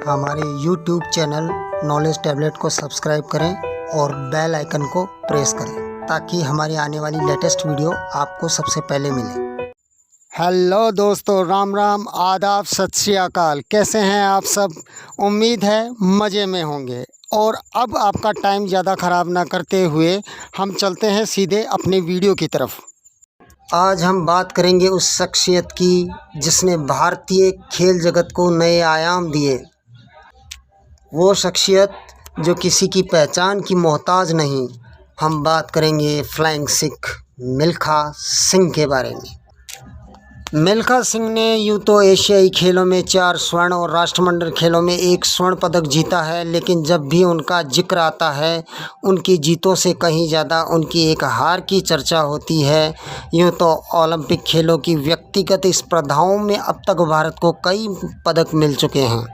हमारे YouTube channel knowledge tablet को subscribe करें और बेल आइकन को प्रेस करें ताकि हमारी आने वाली लेटेस्ट वीडियो आपको सबसे पहले मिले। हेलो दोस्तों, राम राम, आदाब, सत श्री अकाल। कैसे हैं आप सब? उम्मीद है मज़े में होंगे। और अब आपका टाइम ज़्यादा ख़राब ना करते हुए हम चलते हैं सीधे अपने वीडियो की तरफ। आज हम बात करेंगे उस शख्सियत की जिसने भारतीय खेल जगत को नए आयाम दिए। वो शख्सियत जो किसी की पहचान की मोहताज नहीं। हम बात करेंगे फ्लाइंग सिख मिल्खा सिंह के बारे में। मिल्खा सिंह ने यूँ तो एशियाई खेलों में 4 स्वर्ण और राष्ट्रमंडल खेलों में 1 स्वर्ण पदक जीता है, लेकिन जब भी उनका जिक्र आता है उनकी जीतों से कहीं ज़्यादा उनकी एक हार की चर्चा होती है। यूँ तो ओलंपिक खेलों की व्यक्तिगत स्पर्धाओं में अब तक भारत को कई पदक मिल चुके हैं,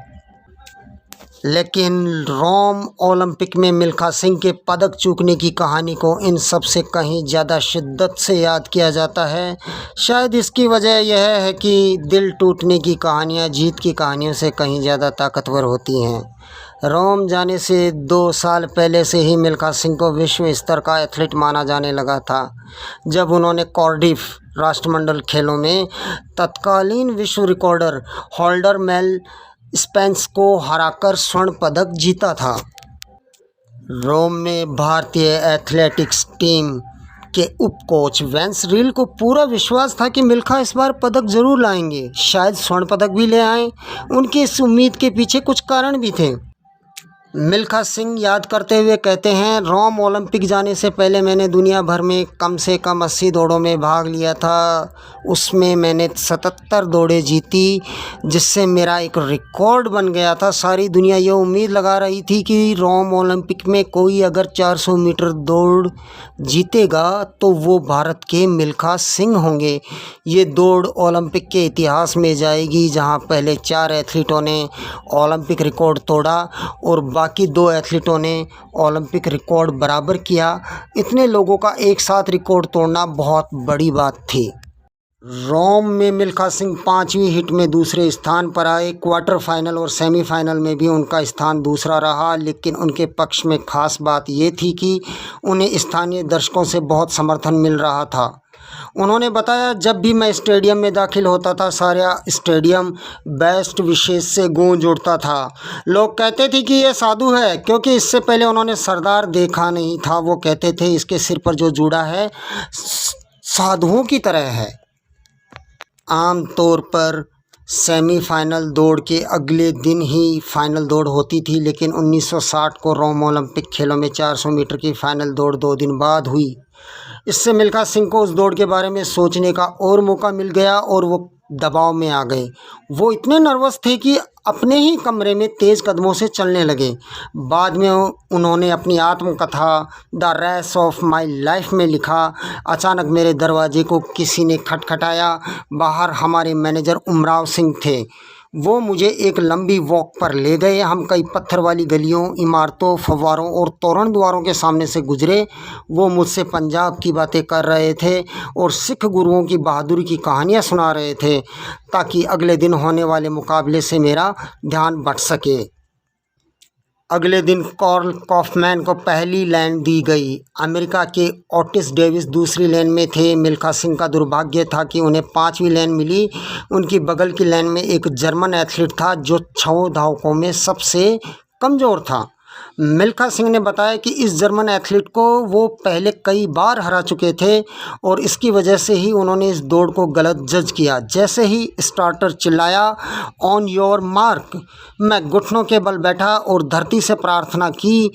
लेकिन रोम ओलंपिक में मिल्खा सिंह के पदक चूकने की कहानी को इन सब से कहीं ज़्यादा शिद्दत से याद किया जाता है। शायद इसकी वजह यह है कि दिल टूटने की कहानियाँ जीत की कहानियों से कहीं ज़्यादा ताकतवर होती हैं। रोम जाने से 2 साल पहले से ही मिल्खा सिंह को विश्व स्तर का एथलीट माना जाने लगा था, जब उन्होंने कार्डिफ राष्ट्रमंडल खेलों में तत्कालीन विश्व रिकॉर्डर होल्डर मेल स्पेंस को हराकर स्वर्ण पदक जीता था। रोम में भारतीय एथलेटिक्स टीम के उप कोच वेंस रील को पूरा विश्वास था कि मिल्खा इस बार पदक जरूर लाएंगे, शायद स्वर्ण पदक भी ले आएं। उनकी इस उम्मीद के पीछे कुछ कारण भी थे। मिल्खा सिंह याद करते हुए कहते हैं, रोम ओलंपिक जाने से पहले मैंने दुनिया भर में कम से कम 80 दौड़ों में भाग लिया था। उसमें मैंने 77 दौड़ें जीती, जिससे मेरा एक रिकॉर्ड बन गया था। सारी दुनिया ये उम्मीद लगा रही थी कि रोम ओलंपिक में कोई अगर 400 मीटर दौड़ जीतेगा तो वो भारत के मिल्खा सिंह होंगे। ये दौड़ ओलंपिक के इतिहास में जाएगी, जहाँ पहले 4 एथलीटों ने ओलंपिक रिकॉर्ड तोड़ा और बाकी 2 एथलीटों ने ओलंपिक रिकॉर्ड बराबर किया। इतने लोगों का एक साथ रिकॉर्ड तोड़ना बहुत बड़ी बात थी। रोम में मिल्खा सिंह 5वीं हिट में दूसरे स्थान पर आए। क्वार्टर फाइनल और सेमीफाइनल में भी उनका स्थान दूसरा रहा, लेकिन उनके पक्ष में खास बात ये थी कि उन्हें स्थानीय दर्शकों से बहुत समर्थन मिल रहा था। उन्होंने बताया, जब भी मैं स्टेडियम में दाखिल होता था, सारा स्टेडियम बेस्ट विशेष से गूंज उठता था। लोग कहते थे कि ये साधु है, क्योंकि इससे पहले उन्होंने सरदार देखा नहीं था। वो कहते थे इसके सिर पर जो जूड़ा है साधुओं की तरह है। आम तौर पर सेमीफाइनल दौड़ के अगले दिन ही फाइनल दौड़ होती थी, लेकिन 1960 को रोम ओलंपिक खेलों में 400 मीटर की फाइनल दौड़ 2 दिन बाद हुई। इससे मिल्खा सिंह को उस दौड़ के बारे में सोचने का और मौका मिल गया और वो दबाव में आ गए। वो इतने नर्वस थे कि अपने ही कमरे में तेज़ कदमों से चलने लगे। बाद में उन्होंने अपनी आत्मकथा the race of my life में लिखा, अचानक मेरे दरवाजे को किसी ने खटखटाया। बाहर हमारे मैनेजर उमराव सिंह थे। वो मुझे एक लंबी वॉक पर ले गए। हम कई पत्थर वाली गलियों, इमारतों, फव्वारों और तोरण द्वारों के सामने से गुजरे। वो मुझसे पंजाब की बातें कर रहे थे और सिख गुरुओं की बहादुरी की कहानियाँ सुना रहे थे, ताकि अगले दिन होने वाले मुकाबले से मेरा ध्यान भट सके। अगले दिन कार्ल कॉफमैन को पहली लेन दी गई। अमेरिका के ओटिस डेविस दूसरी लेन में थे। मिल्खा सिंह का दुर्भाग्य था कि उन्हें 5वीं लेन मिली। उनकी बगल की लेन में एक जर्मन एथलीट था जो 6 धावकों में सबसे कमज़ोर था। मिल्खा सिंह ने बताया कि इस जर्मन एथलीट को वो पहले कई बार हरा चुके थे और इसकी वजह से ही उन्होंने इस दौड़ को गलत जज किया। जैसे ही स्टार्टर चिल्लाया, ऑन योर मार्क, मैं घुटनों के बल बैठा और धरती से प्रार्थना की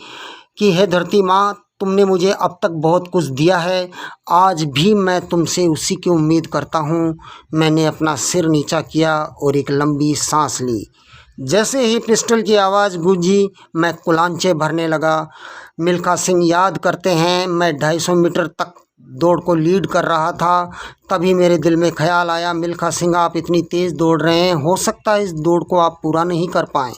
कि हे धरती माँ, तुमने मुझे अब तक बहुत कुछ दिया है, आज भी मैं तुमसे उसी की उम्मीद करता हूँ। मैंने अपना सिर नीचा किया और एक लंबी सांस ली। जैसे ही पिस्टल की आवाज़ गूंजी, मैं कुलांचे भरने लगा। मिल्खा सिंह याद करते हैं, मैं 250 मीटर तक दौड़ को लीड कर रहा था। तभी मेरे दिल में ख्याल आया, मिल्खा सिंह, आप इतनी तेज़ दौड़ रहे हैं, हो सकता है इस दौड़ को आप पूरा नहीं कर पाएँ।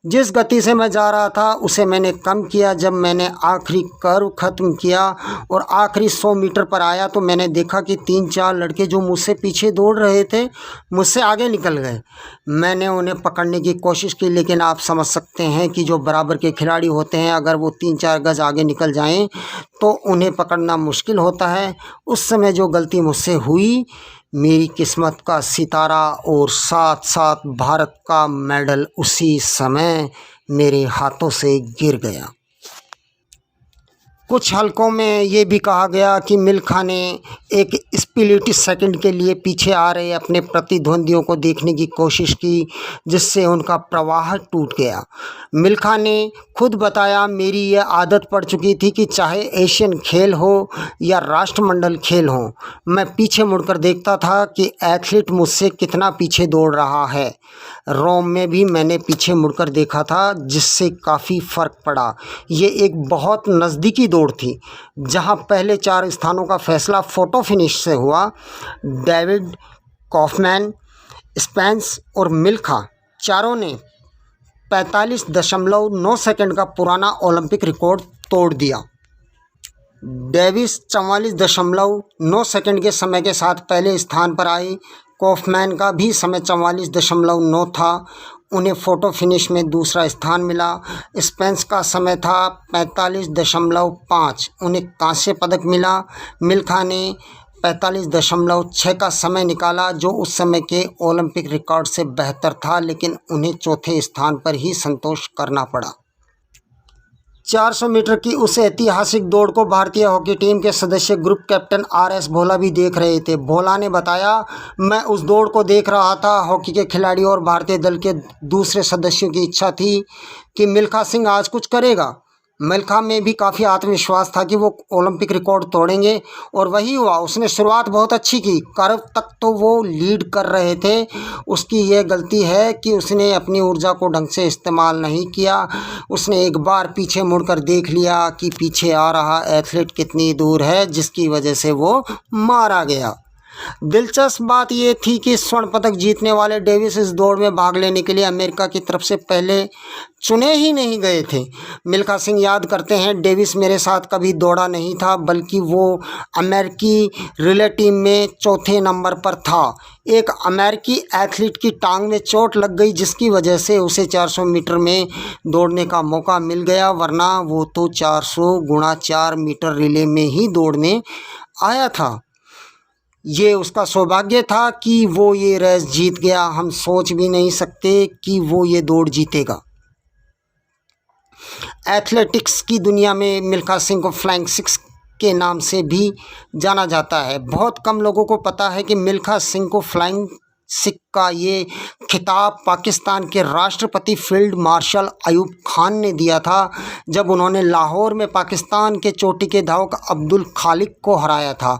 जिस गति से मैं जा रहा था उसे मैंने कम किया। जब मैंने आखिरी कर्व ख़त्म किया और आखिरी 100 मीटर पर आया तो मैंने देखा कि 3-4 लड़के जो मुझसे पीछे दौड़ रहे थे मुझसे आगे निकल गए। मैंने उन्हें पकड़ने की कोशिश की, लेकिन आप समझ सकते हैं कि जो बराबर के खिलाड़ी होते हैं, अगर वो 3-4 गज आगे निकल जाएं तो उन्हें पकड़ना मुश्किल होता है। उस समय जो गलती मुझसे हुई, मेरी किस्मत का सितारा और साथ साथ भारत का मेडल उसी समय मेरे हाथों से गिर गया। कुछ हलकों में ये भी कहा गया कि मिल्खा ने एक स्प्लिट सेकंड के लिए पीछे आ रहे अपने प्रतिद्वंदियों को देखने की कोशिश की, जिससे उनका प्रवाह टूट गया। मिल्खा ने खुद बताया, मेरी यह आदत पड़ चुकी थी कि चाहे एशियन खेल हो या राष्ट्रमंडल खेल हो, मैं पीछे मुड़कर देखता था कि एथलीट मुझसे कितना पीछे दौड़ रहा है। रोम में भी मैंने पीछे मुड़कर देखा था, जिससे काफ़ी फ़र्क पड़ा। ये एक बहुत नज़दीकी दौड़ थी, जहां पहले 4 स्थानों का फैसला फोटो फिनिश से हुआ। डेविड, कॉफमैन, स्पेंस और मिल्खा चारों ने 45.9 सेकंड का पुराना ओलंपिक रिकॉर्ड तोड़ दिया। डेविस 44.9 सेकंड के समय के साथ पहले स्थान पर आई। कॉफमैन का भी समय 44.9 था, उन्हें फ़ोटो फिनिश में दूसरा स्थान मिला। स्पेंस का समय था 45.5, उन्हें कांस्य पदक मिला। मिल्खा ने 45.6 का समय निकाला, जो उस समय के ओलंपिक रिकॉर्ड से बेहतर था, लेकिन उन्हें चौथे स्थान पर ही संतोष करना पड़ा। 400 मीटर की उस ऐतिहासिक दौड़ को भारतीय हॉकी टीम के सदस्य ग्रुप कैप्टन RS भोला भी देख रहे थे। भोला ने बताया, मैं उस दौड़ को देख रहा था। हॉकी के खिलाड़ियों और भारतीय दल के दूसरे सदस्यों की इच्छा थी कि मिल्खा सिंह आज कुछ करेगा। मिल्खा में भी काफ़ी आत्मविश्वास था कि वो ओलंपिक रिकॉर्ड तोड़ेंगे, और वही हुआ। उसने शुरुआत बहुत अच्छी की, कर्व तक तो वो लीड कर रहे थे। उसकी यह गलती है कि उसने अपनी ऊर्जा को ढंग से इस्तेमाल नहीं किया। उसने एक बार पीछे मुड़कर देख लिया कि पीछे आ रहा एथलीट कितनी दूर है, जिसकी वजह से वो मारा गया। दिलचस्प बात यह थी कि स्वर्ण पदक जीतने वाले डेविस इस दौड़ में भाग लेने के लिए अमेरिका की तरफ से पहले चुने ही नहीं गए थे। मिल्खा सिंह याद करते हैं, डेविस मेरे साथ कभी दौड़ा नहीं था, बल्कि वो अमेरिकी रिले टीम में चौथे नंबर पर था। एक अमेरिकी एथलीट की टांग में चोट लग गई, जिसकी वजह से उसे 400 मीटर में दौड़ने का मौका मिल गया, वरना वो तो 400 × 4 मीटर रिले में ही दौड़ने आया था। ये उसका सौभाग्य था कि वो ये रेस जीत गया। हम सोच भी नहीं सकते कि वो ये दौड़ जीतेगा। एथलेटिक्स की दुनिया में मिल्खा सिंह को फ्लाइंग सिक्स के नाम से भी जाना जाता है। बहुत कम लोगों को पता है कि मिल्खा सिंह को फ्लाइंग सिख का ये खिताब पाकिस्तान के राष्ट्रपति फील्ड मार्शल अयूब खान ने दिया था, जब उन्होंने लाहौर में पाकिस्तान के चोटी के धावक अब्दुल खालिक को हराया था।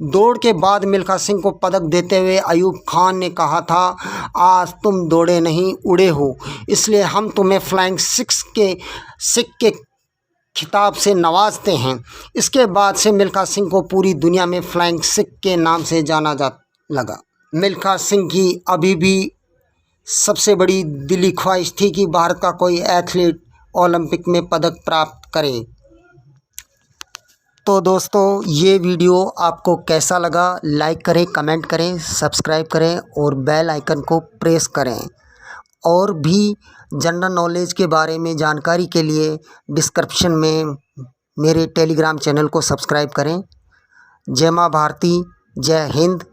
दौड़ के बाद मिल्खा सिंह को पदक देते हुए अयूब खान ने कहा था, आज तुम दौड़े नहीं उड़े हो, इसलिए हम तुम्हें फ्लाइंग सिख के खिताब से नवाजते हैं। इसके बाद से मिल्खा सिंह को पूरी दुनिया में फ्लाइंग सिख के नाम से जाना जा लगा। मिल्खा सिंह की अभी भी सबसे बड़ी दिली ख्वाहिश थी कि भारत का कोई एथलीट ओलंपिक में पदक प्राप्त करे। तो दोस्तों, ये वीडियो आपको कैसा लगा? लाइक करें, कमेंट करें, सब्सक्राइब करें और बेल आइकन को प्रेस करें। और भी जनरल नॉलेज के बारे में जानकारी के लिए डिस्क्रिप्शन में मेरे टेलीग्राम चैनल को सब्सक्राइब करें। जय माँ भारती, जय हिंद।